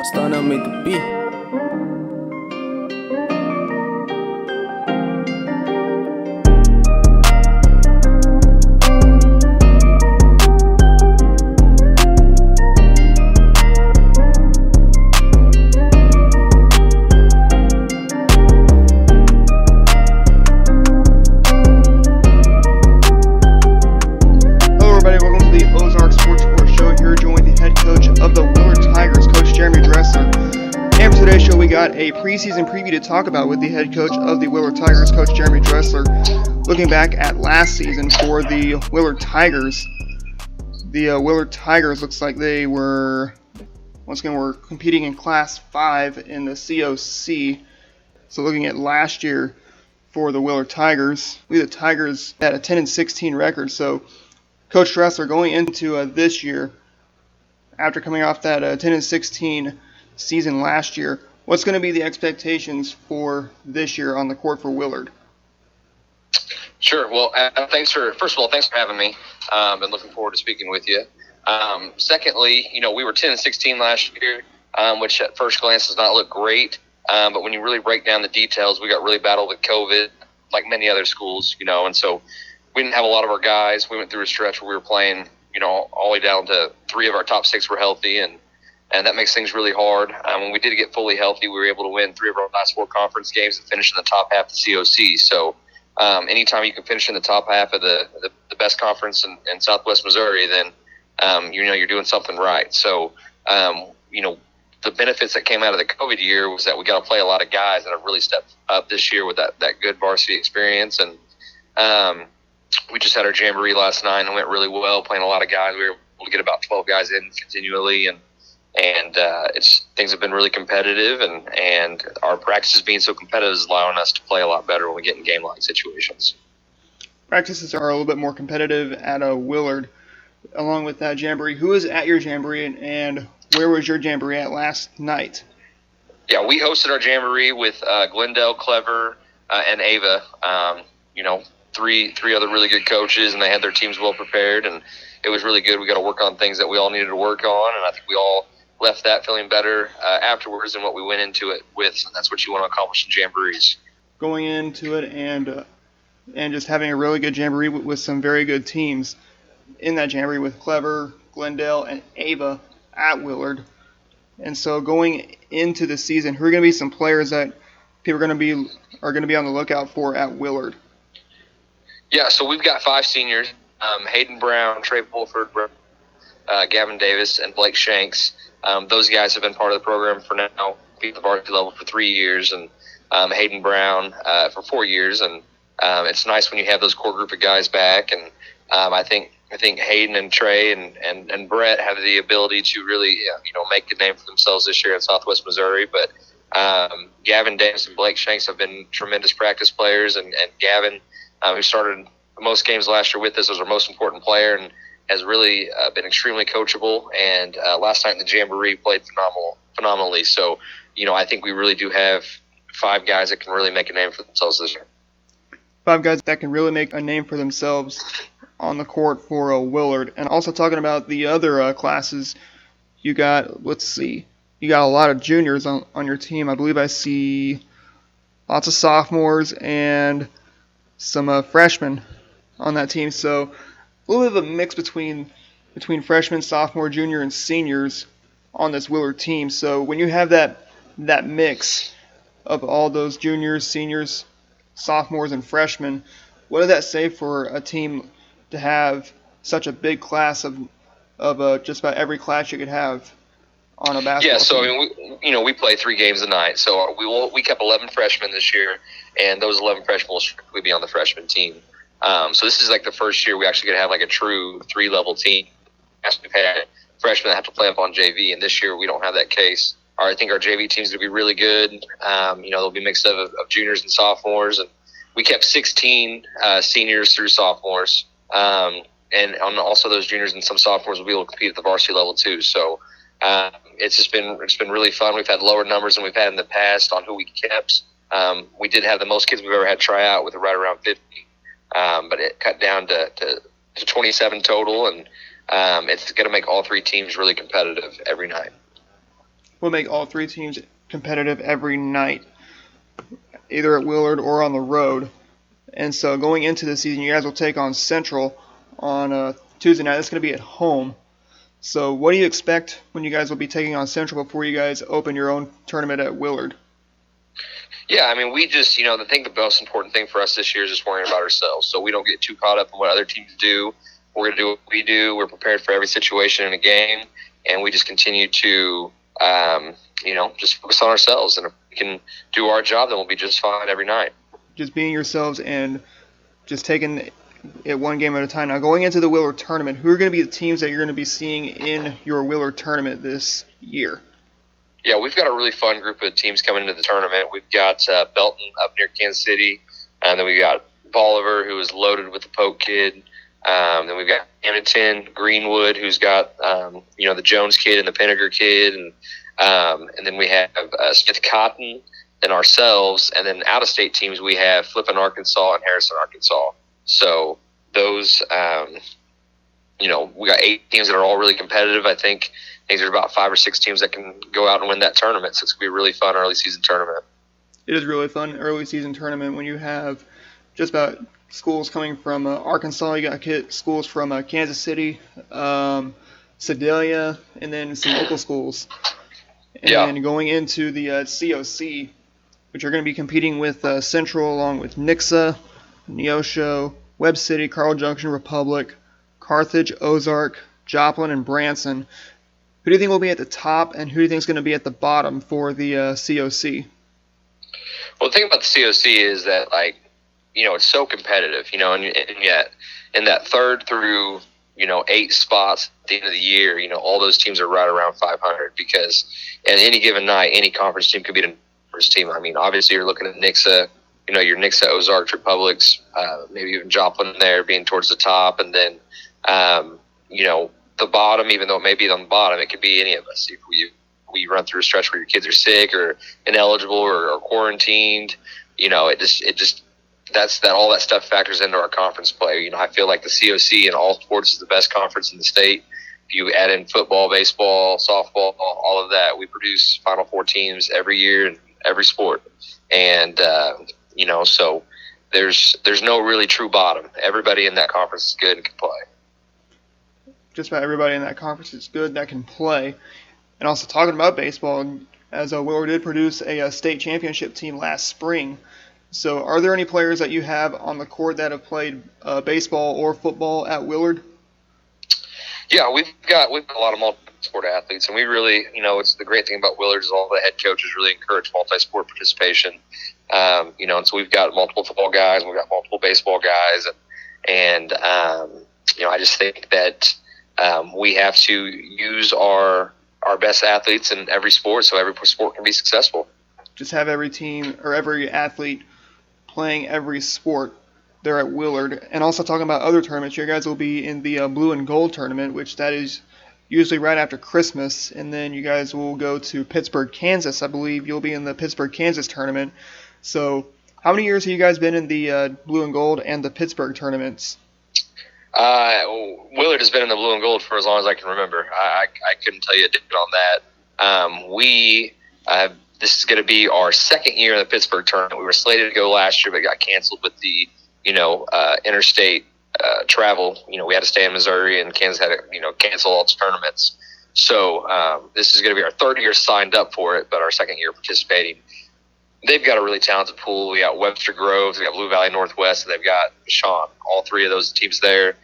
Starting to make the beat. Hello everybody, welcome to the Ozarks Sports Report Show. Here joined the head coach of the Willard Tigers, Coach Jeremy Dresslaer. And for today's show, we got a preseason preview to talk about with the head coach of the Willard Tigers, Coach Jeremy Dresslaer. Looking back at last season for the Willard Tigers, Willard Tigers looks like they were, once again, were competing in Class 5 in the COC. So looking at last year for the Willard Tigers, the Tigers had a 10-16 record. So Coach Dresslaer, going into this year, after coming off that 10-16 season last year, what's going to be the expectations for this year on the court for Willard? Sure. Well, first of all, thanks for having me. Been looking forward to speaking with you. Secondly, we were 10-16 last year, which at first glance does not look great. But when you really break down the details, we got really battled with COVID, like many other schools, and so we didn't have a lot of our guys. We went through a stretch where we were playing, all the way down to 3 of our top 6 were healthy, and that makes things really hard. When we did get fully healthy, we were able to win 3 of our last 4 conference games and finish in the top half of the COC. So anytime you can finish in the top half of the best conference in Southwest Missouri, then you're doing something right. So the benefits that came out of the COVID year was that we got to play a lot of guys that have really stepped up this year with that good varsity experience. And we just had our Jamboree last night and it went really well, playing a lot of guys. We were able to get about 12 guys in continually, and things have been really competitive, and our practices being so competitive is allowing us to play a lot better when we get in game-like situations. Practices are a little bit more competitive at Willard. Along with that Jamboree, who was at your Jamboree, and where was your Jamboree at last night? Yeah, we hosted our Jamboree with Glendale, Clever, and Ava. Three other really good coaches, and they had their teams well prepared, and it was really good. We got to work on things that we all needed to work on, and I think we all left that feeling better afterwards than what we went into it with, and that's what you want to accomplish in Jamborees. Going into it and just having a really good Jamboree with some very good teams in that Jamboree with Clever, Glendale, and Ava at Willard. And so going into the season, who are going to be some players that people are going to be on the lookout for at Willard? Yeah, so we've got 5 seniors: Hayden Brown, Trey Pulford, Gavin Davis, and Blake Shanks. Those guys have been part of the program for now, at the varsity level for 3 years, and Hayden Brown for 4 years. And it's nice when you have those core group of guys back. And I think Hayden and Trey and Brett have the ability to really make a name for themselves this year in Southwest Missouri. But Gavin Davis and Blake Shanks have been tremendous practice players, and Gavin, who started most games last year with us, was our most important player and has really been extremely coachable. And last night in the Jamboree played phenomenally. So, I think we really do have 5 guys that can really make a name for themselves this year. 5 guys that can really make a name for themselves on the court for Willard. And also talking about the other classes, you got a lot of juniors on your team. I believe I see lots of sophomores and some freshmen on that team. So a little bit of a mix between freshmen, sophomore, junior, and seniors on this Willard team. So when you have that mix of all those juniors, seniors, sophomores, and freshmen, what does that say for a team to have such a big class of just about every class you could have on a basketball team? Yeah, so we play 3 games a night. So we kept 11 freshmen this year, and those 11 freshmen will strictly be on the freshman team. So this is like the first year we actually going to have like a true 3-level team. We've had freshmen that have to play up on JV, and this year we don't have that case. I think our JV team's going to be really good. They'll be mixed up of juniors and sophomores, and we kept 16 seniors through sophomores. And also those juniors and some sophomores will be able to compete at the varsity level too. So it's been really fun. We've had lower numbers than we've had in the past on who we kept. We did have the most kids we've ever had try out with right around 50, but it cut down to 27 total, and it's going to make all 3 teams really competitive every night. will make all three teams competitive every night, either at Willard or on the road. And so going into the season, you guys will take on Central on Tuesday night. That's going to be at home. So what do you expect when you guys will be taking on Central before you guys open your own tournament at Willard? Yeah, I mean, the most important thing for us this year is just worrying about ourselves. So we don't get too caught up in what other teams do. We're going to do what we do. We're prepared for every situation in a game, and we just continue to, just focus on ourselves. And if we can do our job, then we'll be just fine every night. Just being yourselves and just taking it one game at a time. Now, going into the Willard tournament, who are going to be the teams that you're going to be seeing in your Willard tournament this year? Yeah, we've got a really fun group of teams coming into the tournament. We've got Belton up near Kansas City, and then we got Bolivar, who is loaded with the Polk kid. Then we've got Hamilton, Greenwood, who's got the Jones kid and the Pinnaker kid, and then we have Smith Cotton and ourselves, and then out-of-state teams we have Flippin, Arkansas and Harrison, Arkansas. So those, we got 8 teams that are all really competitive. I think there's about 5 or 6 teams that can go out and win that tournament. So it's going to be a really fun early season tournament. It is really fun early season tournament when you have just about schools coming from Arkansas. You got schools from Kansas City, Sedalia, and then some local schools. And then going into the COC, which are going to be competing with Central along with Nixa, Neosho, Webb City, Carl Junction, Republic, Carthage, Ozark, Joplin, and Branson. Who do you think will be at the top, and who do you think is going to be at the bottom for the COC? Well, the thing about the COC is that, it's so competitive, and yet in that 3rd through, 8 spots at the end of the year, all those teams are right around 500 because at any given night, any conference team could beat a conference team. I mean, obviously you're looking at Nixa, your Nixa, Ozarks, Republics, maybe even Joplin there being towards the top, and then, the bottom, even though it may be on the bottom, it could be any of us. If we run through a stretch where your kids are sick or ineligible or quarantined, all that stuff factors into our conference play. I feel like the COC in all sports is the best conference in the state. If you add in football, baseball, softball, all of that, we produce Final Four teams every year in every sport. And, so there's no really true bottom. Everybody in that conference is good and can play. Just about everybody in that conference is good that can play. And also talking about baseball, as Willard did produce a state championship team last spring. So are there any players that you have on the court that have played baseball or football at Willard? Yeah, we've got a lot of multi-sport athletes, and we really, it's the great thing about Willard is all the head coaches really encourage multi-sport participation. And so we've got multiple football guys, and we've got multiple baseball guys, and I just think that we have to use our best athletes in every sport so every sport can be successful. Just have every team or every athlete playing every sport there at Willard. And also talking about other tournaments, you guys will be in the blue and gold tournament, which that is usually right after Christmas. And then you guys will go to Pittsburgh, Kansas. I believe you'll be in the Pittsburgh, Kansas tournament. So how many years have you guys been in the blue and gold and the Pittsburgh tournaments? Willard has been in the blue and gold for as long as I can remember. I couldn't tell you a date on that. This is going to be our 2nd year in the Pittsburgh tournament. We were slated to go last year, but got canceled with the, interstate travel. We had to stay in Missouri, and Kansas had to, cancel all its tournaments. So this is going to be our 3rd year signed up for it, but our 2nd year participating. They've got a really talented pool. We got Webster Groves, we got Blue Valley Northwest, and they've got Sean. All 3 of those teams there.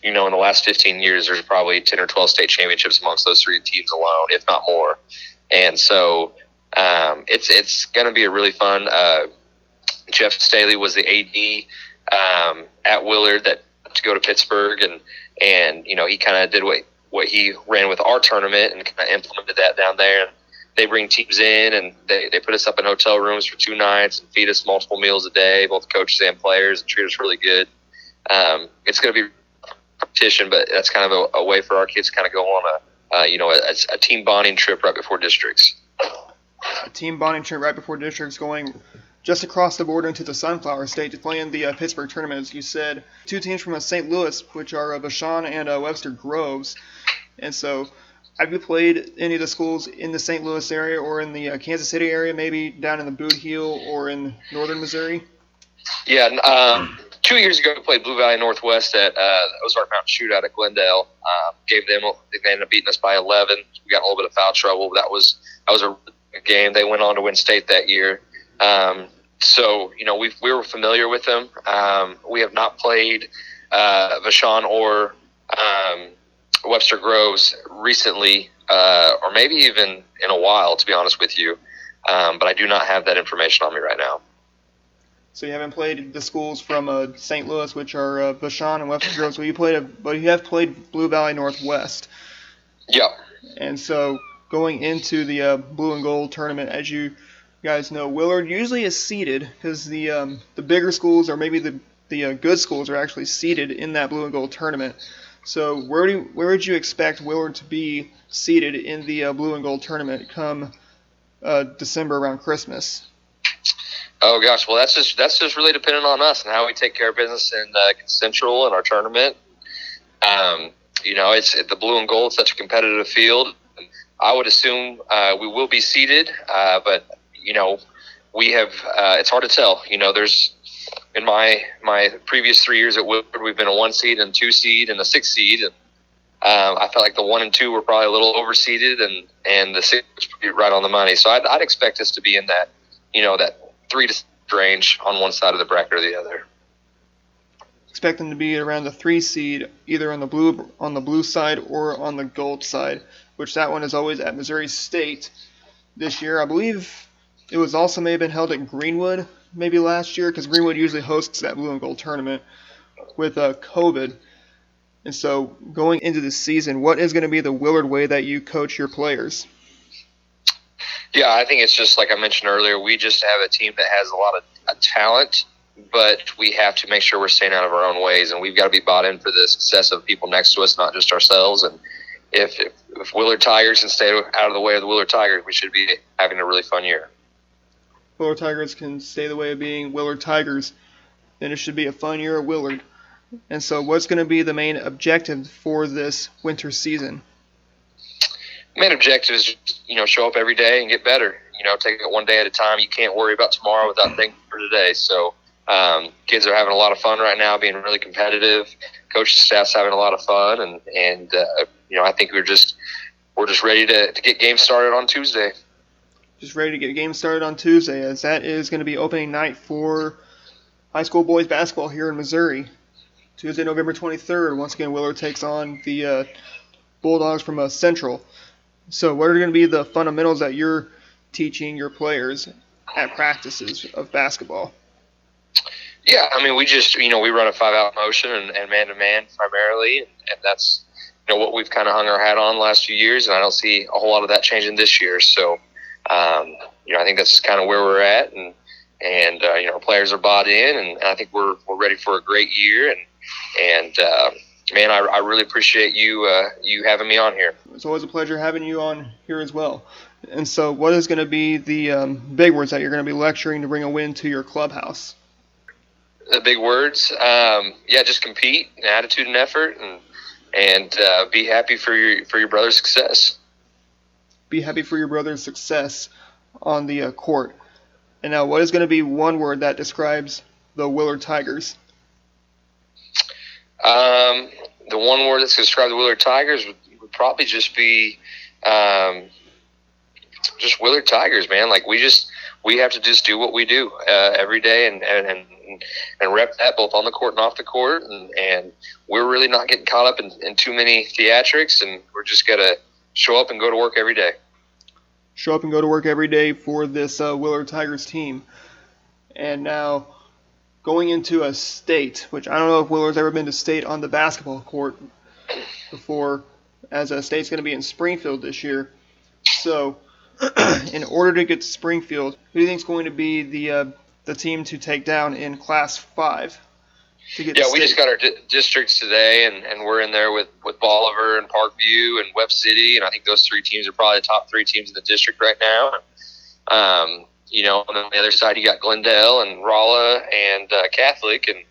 In the last 15 years, there's probably 10 or 12 state championships amongst those 3 teams alone, if not more. And so it's going to be a really fun. Jeff Staley was the AD at Willard that to go to Pittsburgh, and he kind of did what he ran with our tournament and kind of implemented that down there. They bring teams in, and they put us up in hotel rooms for 2 nights and feed us multiple meals a day, both coaches and players, and treat us really good. It's going to be competition, but that's kind of a way for our kids to kind of go on a team bonding trip right before districts. A team bonding trip right before districts, going just across the border into the Sunflower State to play in the Pittsburgh tournament, as you said. 2 teams from St. Louis, which are Bashan and Webster Groves. And so Have you played any of the schools in the St. Louis area or in the Kansas City area, maybe down in the Boot Heel or in northern Missouri? Yeah, 2 years ago, we played Blue Valley Northwest at Ozark Mountain Shootout at Glendale. They ended up beating us by 11. We got in a little bit of foul trouble. That was a good game. They went on to win state that year. So we were familiar with them. We have not played Vashon or Webster Groves recently, or maybe even in a while, to be honest with you. But I do not have that information on me right now. So you haven't played the schools from St. Louis, which are Vashon and Webster Groves. But you have played Blue Valley Northwest. Yeah. And so going into the blue and gold tournament, as you guys know, Willard usually is seeded because the bigger schools or maybe the good schools are actually seeded in that blue and gold tournament. So where would you expect Willard to be seeded in the blue and gold tournament come December around Christmas? Oh gosh, well that's just really dependent on us and how we take care of business in Central and our tournament. It's the blue and gold, such a competitive field. I would assume we will be seeded, but we have. It's hard to tell. There's in my previous 3 years at Willard, we've been a 1 seed and 2 seed and a 6 seed, and I felt like the 1 and 2 were probably a little overseeded, and the 6 was pretty right on the money. So I'd expect us to be in that that 3 to 6 range on one side of the bracket or the other. Expect them to be around the 3 seed, either on the blue side or on the gold side, which that one is always at Missouri State this year. I believe it was also may have been held at Greenwood maybe last year, because Greenwood usually hosts that blue and gold tournament with COVID. And so going into the season, what is going to be the Willard way that you coach your players? Yeah, I think it's just like I mentioned earlier, we just have a team that has a lot of talent, but we have to make sure we're staying out of our own ways, and we've got to be bought in for the success of people next to us, not just ourselves. And if Willard Tigers can stay out of the way of the Willard Tigers, we should be having a really fun year. Willard Tigers can stay the way of being Willard Tigers, then it should be a fun year at Willard. And so what's going to be the main objective for this winter season? Main objective is, show up every day and get better. Take it one day at a time. You can't worry about tomorrow without thinking for today. So kids are having a lot of fun right now, being really competitive. Coaching staff's having a lot of fun, and I think we're just ready to get games started on Tuesday. Just ready to get games started on Tuesday, as that is going to be opening night for high school boys basketball here in Missouri. Tuesday, November 23rd. Once again, Willard takes on the Bulldogs from Central. So what are going to be the fundamentals that you're teaching your players at practices of basketball? Yeah, we just, we run a 5-out motion and man-to-man primarily, and that's, what we've kind of hung our hat on the last few years, and I don't see a whole lot of that changing this year. So, I think that's just kind of where we're at, and our players are bought in, and I think we're ready for a great year, and man, I really appreciate you having me on here. It's always a pleasure having you on here as well. And so what is going to be the big words that you're going to be lecturing to bring a win to your clubhouse? The big words, just compete, and attitude and effort, and be happy for your brother's success. Be happy for your brother's success on the court. And now what is going to be one word that describes the Willard Tigers? The one word that's described the Willard Tigers would probably just be just Willard Tigers, man. Like we have to just do what we do every day and rep that both on the court and off the court, and we're really not getting caught up in too many theatrics, and we're just gotta show up and go to work every day. Show up and go to work every day for this Willard Tigers team. And now going into a state, which I don't know if Willard's ever been to state on the basketball court before, as a state's going to be in Springfield this year. So in order to get to Springfield, who do you think is going to be the team to take down in Class 5? We just got our districts today, and we're in there with Bolivar and Parkview and Webb City, and I think those 3 teams are probably the top 3 teams in the district right now. On the other side you got Glendale and Rolla and Catholic, and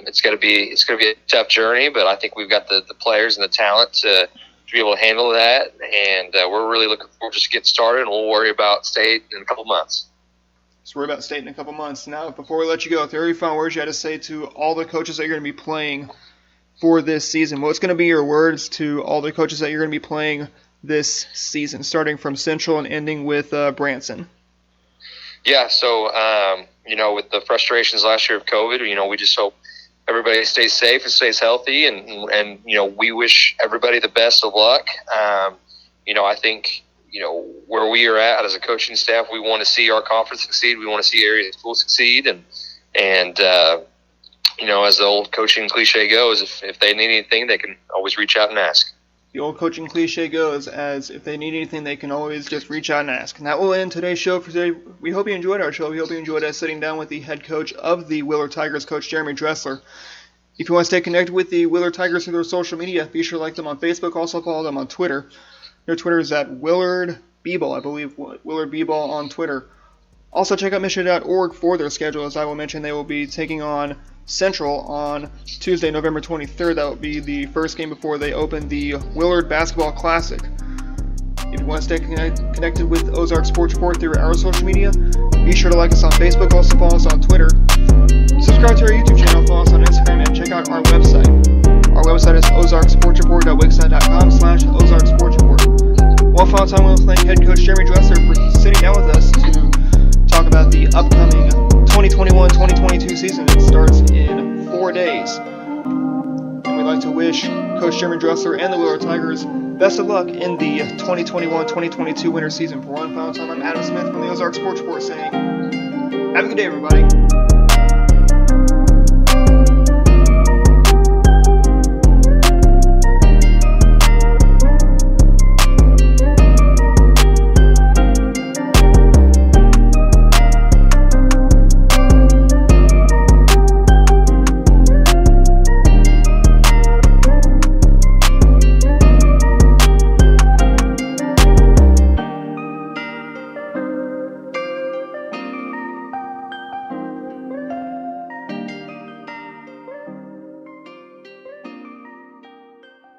it's gonna be a tough journey, but I think we've got the players and the talent to be able to handle that. And we're really looking forward to just getting started, and we'll worry about state in a couple months. So we're about state in a couple months. Now, before we let you go, if there are any final words you had to say to all the coaches that you're going to be playing for this season, what's going to be your words to all the coaches that you're going to be playing this season, starting from Central and ending with Branson? Yeah, so, with the frustrations last year of COVID, we just hope everybody stays safe and stays healthy, and we wish everybody the best of luck. I think, where we are at as a coaching staff, we want to see our conference succeed. We want to see area schools succeed, and as the old coaching cliche goes, if they need anything, they can always reach out and ask. The old coaching cliche goes as if they need anything, they can always just reach out and ask. And that will end today's show for today. We hope you enjoyed our show. We hope you enjoyed us sitting down with the head coach of the Willard Tigers, Coach Jeremy Dresslaer. If you want to stay connected with the Willard Tigers through their social media, be sure to like them on Facebook. Also follow them on Twitter. Their Twitter is at Willard Beeball, I believe. Willard Beeball on Twitter. Also check out Michigan.org for their schedule. As I will mention, they will be taking on Central on Tuesday, November 23rd. That will be the first game before they open the Willard Basketball Classic. If you want to stay connected with Ozarks Sports Report through our social media, be sure to like us on Facebook. Also follow us on Twitter. Subscribe to our YouTube channel, follow us on Instagram, and check out our website. Our website is ozarksportsreport.wixsite.com/ozarksportsreport. One final time, I want to thank head coach Jeremy Dresslaer for sitting down with us to talk about the upcoming 2021-2022 season. It starts in 4 days. And we'd like to wish Coach Jeremy Dresslaer and the Willard Tigers best of luck in the 2021-2022 winter season. For one final time, I'm Adam Smith from the Ozark Sports Report saying, have a good day, everybody.